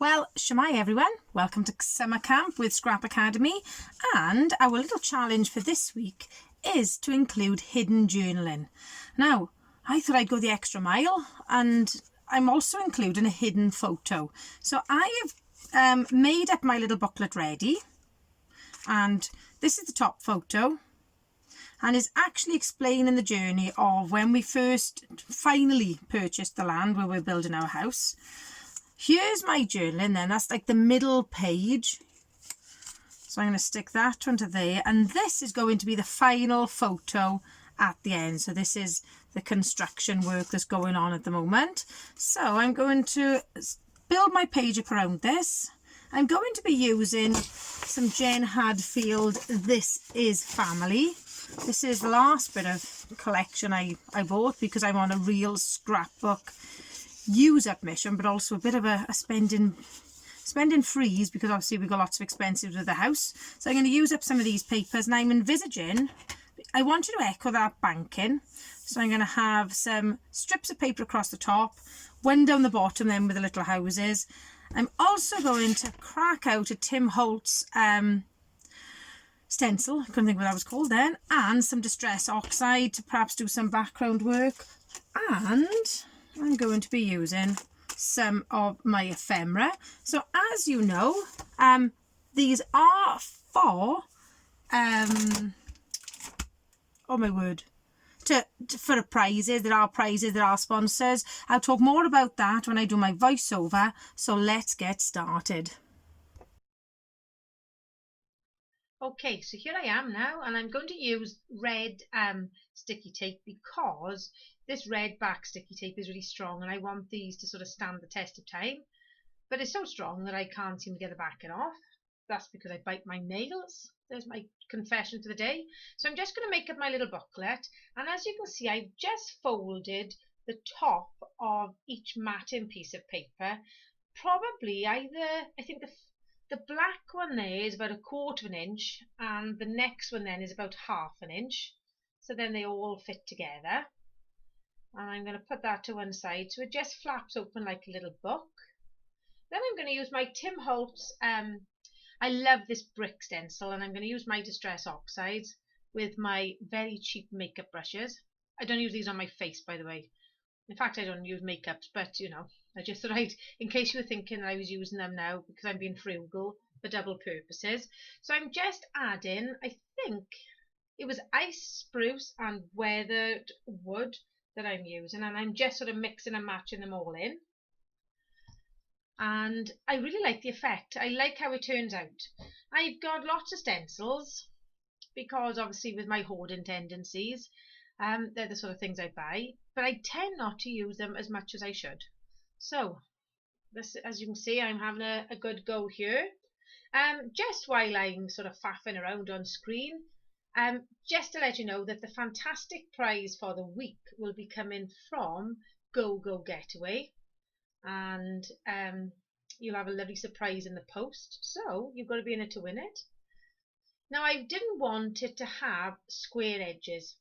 Well, Shemai everyone, welcome to summer camp with Scrap Academy, and our little challenge for this week is to include hidden journaling. Now, I thought I'd go the extra mile, and I'm also including a hidden photo. So I have made up my little booklet ready, and this is the top photo, and is actually explaining the journey of when we first finally purchased the land where we're building our house. Here's my journaling then, that's like the middle page. So I'm going to stick that onto there, and this is going to be the final photo at the end. So this is the construction work that's going on at the moment. So I'm going to build my page up around this. I'm going to be using some Jen Hadfield This Is Family. This is the last bit of collection I bought because I'm on a real scrapbook use up mission, but also a bit of a spending freeze because obviously we've got lots of expenses with the house. So I'm going to use up some of these papers, and I'm envisaging, I want you to echo that banking. So I'm going to have some strips of paper across the top, one down the bottom then with the little houses. I'm also going to crack out a Tim Holtz stencil, I couldn't think what that was called then, and some Distress Oxide to perhaps do some background work. And I'm going to be using some of my ephemera. So as you know, these are for oh my word, for prizes. There are prizes, there are sponsors. I'll talk more about that when I do my voiceover, so let's get started. Okay, so here I am now, and I'm going to use red sticky tape because this red back sticky tape is really strong, and I want these to sort of stand the test of time. But it's so strong that I can't seem to get the backing off. That's because I bite my nails. There's my confession for the day. So I'm just going to make up my little booklet, and as you can see, I've just folded the top of each matting piece of paper. Probably either, I think the black one there is about 1/4 of an inch, and the next one then is about 1/2 an inch. So then they all fit together. And I'm going to put that to one side so it just flaps open like a little book. Then I'm going to use my Tim Holtz, I love this brick stencil, and I'm going to use my Distress Oxides with my very cheap makeup brushes. I don't use these on my face, by the way. In fact, I don't use makeups, but you know, I just thought I'd, in case you were thinking I was using them now because I'm being frugal for double purposes. So I'm just adding, I think it was ice spruce and weathered wood that I'm using, and I'm just sort of mixing and matching them all in. And I really like the effect. I like how it turns out. I've got lots of stencils because obviously with my hoarding tendencies, they're the sort of things I buy, but I tend not to use them as much as I should. So this, as you can see, I'm having a good go here. Just while I'm sort of faffing around on screen, just to let you know that the fantastic prize for the week will be coming from Go Go Getaway, and you'll have a lovely surprise in the post, so you've got to be in it to win it. Now, I didn't want it to have square edges.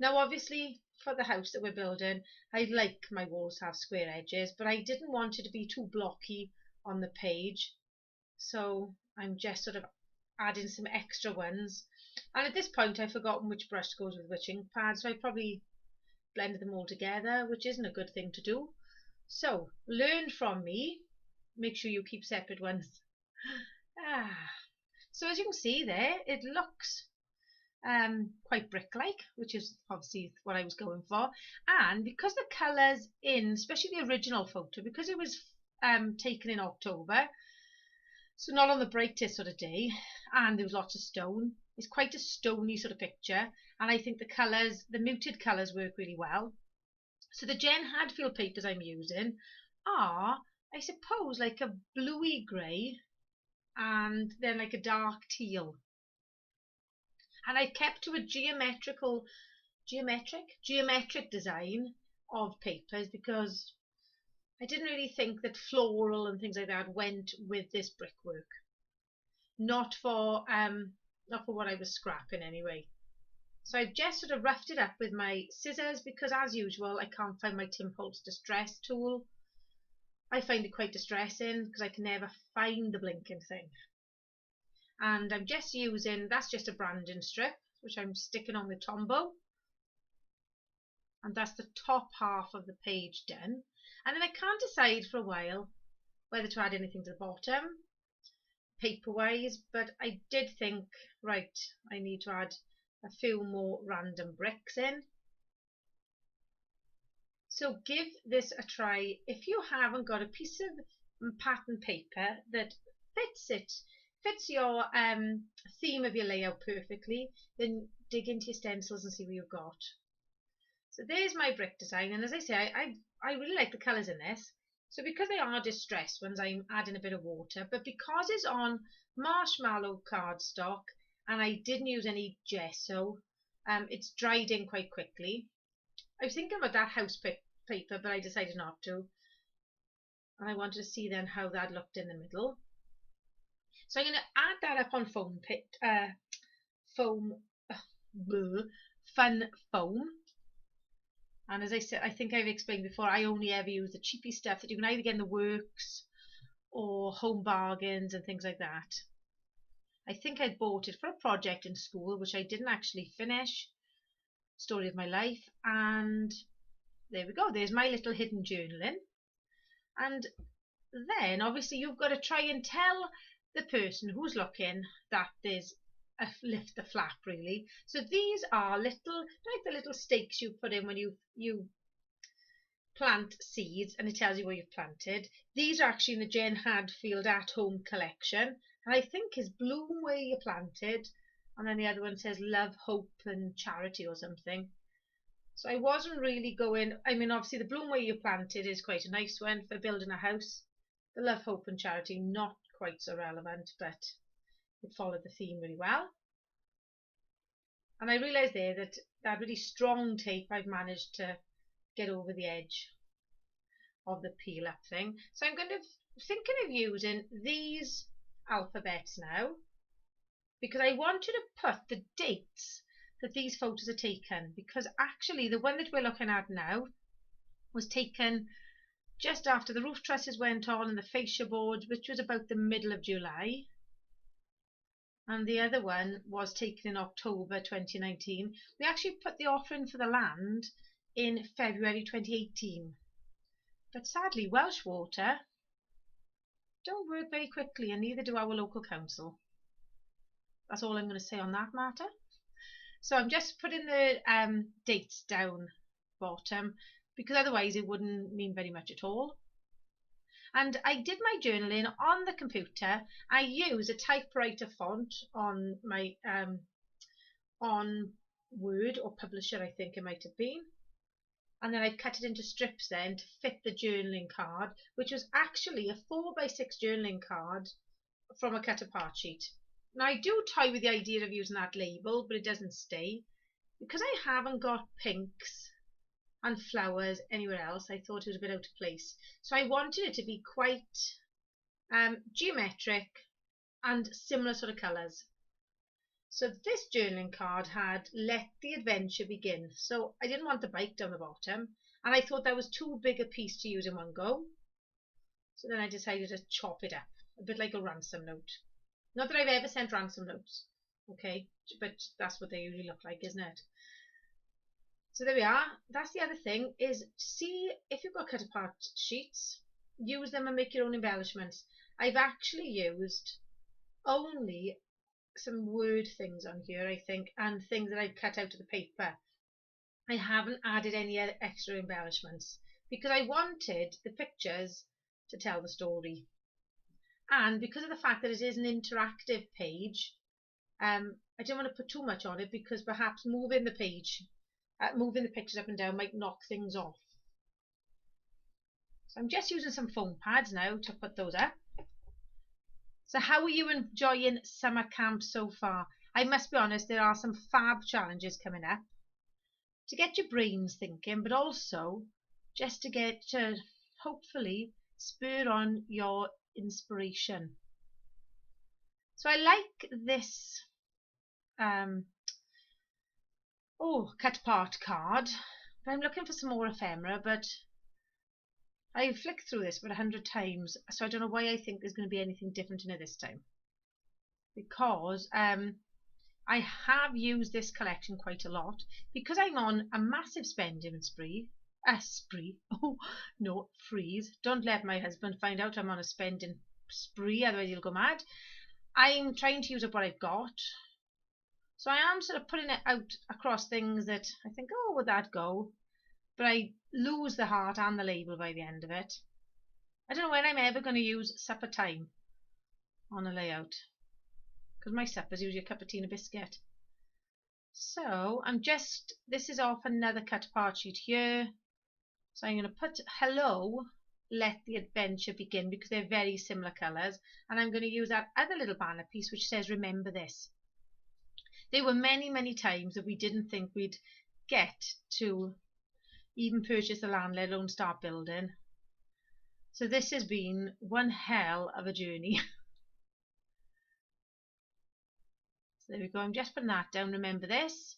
Now obviously for the house that we're building, I'd like my walls to have square edges, but I didn't want it to be too blocky on the page, so I'm just sort of adding some extra ones. And at this point I've forgotten which brush goes with which ink pad, so I probably blended them all together, which isn't a good thing to do. So learn from me, make sure you keep separate ones. So as you can see there, it looks quite brick-like, which is obviously what I was going for. And because the colours in, especially the original photo, because it was taken in October, so not on the brightest sort of day, and there was lots of stone, it's quite a stony sort of picture, and I think the colours, the muted colours, work really well. So the Jen Hadfield papers I'm using are, I suppose, like a bluey grey and then like a dark teal. And I've kept to a geometric design of papers because I didn't really think that floral and things like that went with this brickwork. Not for what I was scrapping anyway. So I've just sort of roughed it up with my scissors because, as usual, I can't find my Tim Holtz Distress tool. I find it quite distressing because I can never find the blinking thing. And I'm just using, that's just a branding strip, which I'm sticking on with Tombow. And that's the top half of the page done. And then I can't decide for a while whether to add anything to the bottom, paper-wise, but I did think, right, I need to add a few more random bricks in. So give this a try. If you haven't got a piece of pattern paper that fits your theme of your layout perfectly, then dig into your stencils and see what you've got. So there's my brick design, and as I say, I really like the colours in this. So because they are distressed ones, I'm adding a bit of water, but because it's on marshmallow cardstock and I didn't use any gesso, it's dried in quite quickly. I was thinking about that house paper, but I decided not to. And I wanted to see then how that looked in the middle. So I'm going to add that up on fun foam. And as I said, I think I've explained before, I only ever use the cheapy stuff that you can either get in the works or Home Bargains and things like that. I think I bought it for a project in school, which I didn't actually finish. Story of my life. And there we go. There's my little hidden journaling. And then obviously you've got to try and tell the person who's looking that there's a lift the flap, really. So these are little, like the little stakes you put in when you plant seeds, and it tells you where you've planted. These are actually in the Jen Hadfield At Home collection, and I think is bloom where you planted, and then the other one says love, hope and charity or something. So I wasn't really going, I mean obviously the bloom where you planted is quite a nice one for building a house. The love, hope and charity not quite so relevant, but it followed the theme really well. And I realised there that that really strong tape I've managed to get over the edge of the peel up thing. So I'm thinking of using these alphabets now, because I want you to put the dates that these photos are taken, because actually the one that we're looking at now was taken just after the roof trusses went on and the fascia board, which was about the middle of July. And the other one was taken in October 2019. We actually put the offering for the land in February 2018. But sadly, Welsh Water don't work very quickly, and neither do our local council. That's all I'm going to say on that matter. So I'm just putting the dates down bottom, because otherwise it wouldn't mean very much at all. And I did my journaling on the computer. I use a typewriter font on my on Word or Publisher, I think it might have been. And then I cut it into strips then to fit the journaling card, which was actually a 4x6 journaling card from a cut apart sheet. Now I do toy with the idea of using that label, but it doesn't stay. Because I haven't got pinks and flowers anywhere else, I thought it was a bit out of place. So I wanted it to be quite geometric and similar sort of colours. So this journaling card had let the adventure begin. So I didn't want the bike down the bottom, and I thought that was too big a piece to use in one go. So then I decided to chop it up, a bit like a ransom note. Not that I've ever sent ransom notes, okay, but that's what they usually look like, isn't it? So there we are. That's the other thing, is see if you've got cut apart sheets, use them and make your own embellishments. I've actually used only some word things on here, I think, and things that I've cut out of the paper. I haven't added any extra embellishments because I wanted the pictures to tell the story. And because of the fact that it is an interactive page, I didn't want to put too much on it, because perhaps moving the pictures up and down might knock things off. So I'm just using some foam pads now to put those up. So how are you enjoying summer camp so far? I must be honest, there are some fab challenges coming up to get your brains thinking, but also just to hopefully spur on your inspiration. So I like this cut apart card, but I'm looking for some more ephemera, but I've flicked through this about 100 times, so I don't know why I think there's going to be anything different in it this time. Because I have used this collection quite a lot because I'm on a massive spending spree. Oh no, freeze. Don't let my husband find out I'm on a spending spree, otherwise he'll go mad. I'm trying to use up what I've got. So I am sort of putting it out across things that I think, oh, would that go? But I lose the heart and the label by the end of it. I don't know when I'm ever going to use supper time on a layout, because my supper's usually a cup of tea and a biscuit. So this is off another cut apart sheet here. So I'm going to put hello, let the adventure begin, because they're very similar colours. And I'm going to use that other little banner piece which says remember this. There were many, many times that we didn't think we'd get to even purchase the land, let alone start building. So this has been one hell of a journey. So there we go, I'm just putting that down, remember this.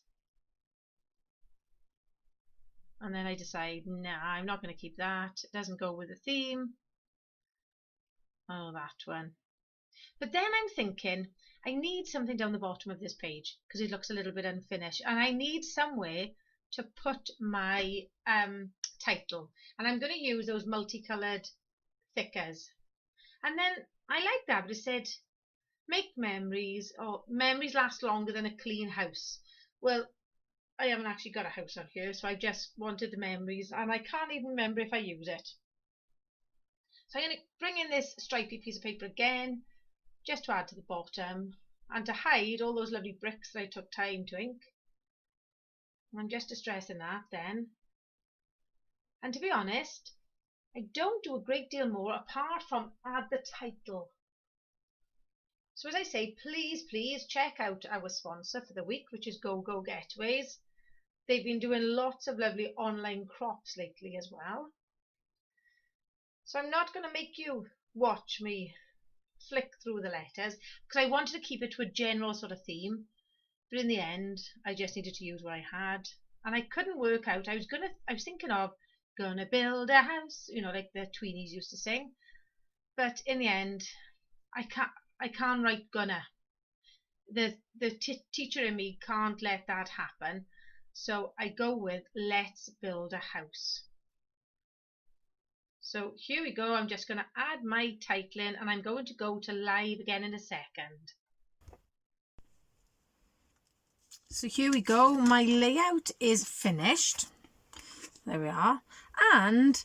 And then I decide, nah, I'm not going to keep that. It doesn't go with the theme. Oh, that one. But then I'm thinking, I need something down the bottom of this page because it looks a little bit unfinished. And I need somewhere to put my title. And I'm going to use those multicoloured thickers. And then I like that, but it said, make memories, or memories last longer than a clean house. Well, I haven't actually got a house on here, so I just wanted the memories, and I can't even remember if I use it. So I'm going to bring in this stripy piece of paper again, just to add to the bottom, and to hide all those lovely bricks that I took time to ink. And I'm just distressing that then. And to be honest, I don't do a great deal more apart from add the title. So as I say, please check out our sponsor for the week, which is Go Go Getaways. They've been doing lots of lovely online crops lately as well. So I'm not going to make you watch me flick through the letters because I wanted to keep it to a general sort of theme. But in the end, I just needed to use what I had. And I couldn't work out. I was thinking of gonna build a house, you know, like the tweenies used to sing. But in the end, I can't write gonna. The teacher in me can't let that happen. So I go with let's build a house. So here we go. I'm just going to add my title in, and I'm going to go to live again in a second. So here we go. My layout is finished. There we are. And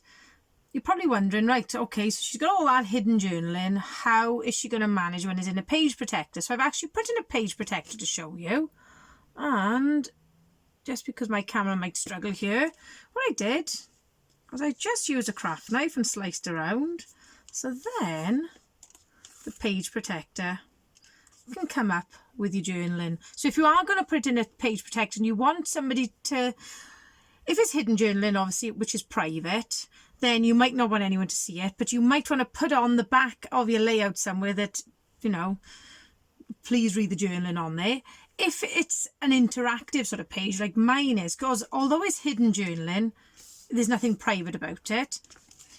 you're probably wondering, right, okay, so she's got all that hidden journaling. How is she going to manage when it's in a page protector? So I've actually put in a page protector to show you. And just because my camera might struggle here, what I did was I just used a craft knife and sliced around. So then the page protector can come up with your journaling. So if you are going to put it in a page protector and you want somebody to, if it's hidden journaling, obviously, which is private, then you might not want anyone to see it, but you might want to put on the back of your layout somewhere that, you know, please read the journaling on there. If it's an interactive sort of page like mine is, because although it's hidden journaling, there's nothing private about it.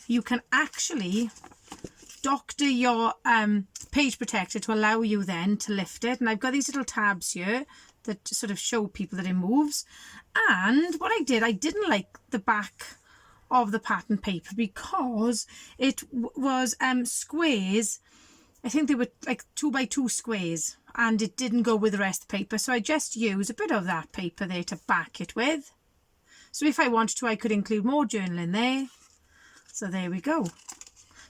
You can actually doctor your page protector to allow you then to lift it. And I've got these little tabs here that sort of show people that it moves. And what I didn't like the back of the pattern paper because it was squares. I think they were like 2x2 squares, and it didn't go with the rest of the paper. So I just used a bit of that paper there to back it with. So if I wanted to, I could include more journaling there. So there we go.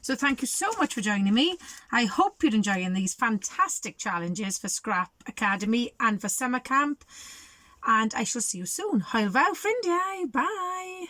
So thank you so much for joining me. I hope you're enjoying these fantastic challenges for Scrap Academy and for summer camp. And I shall see you soon. Hwyl fawr ffrindiau. Bye.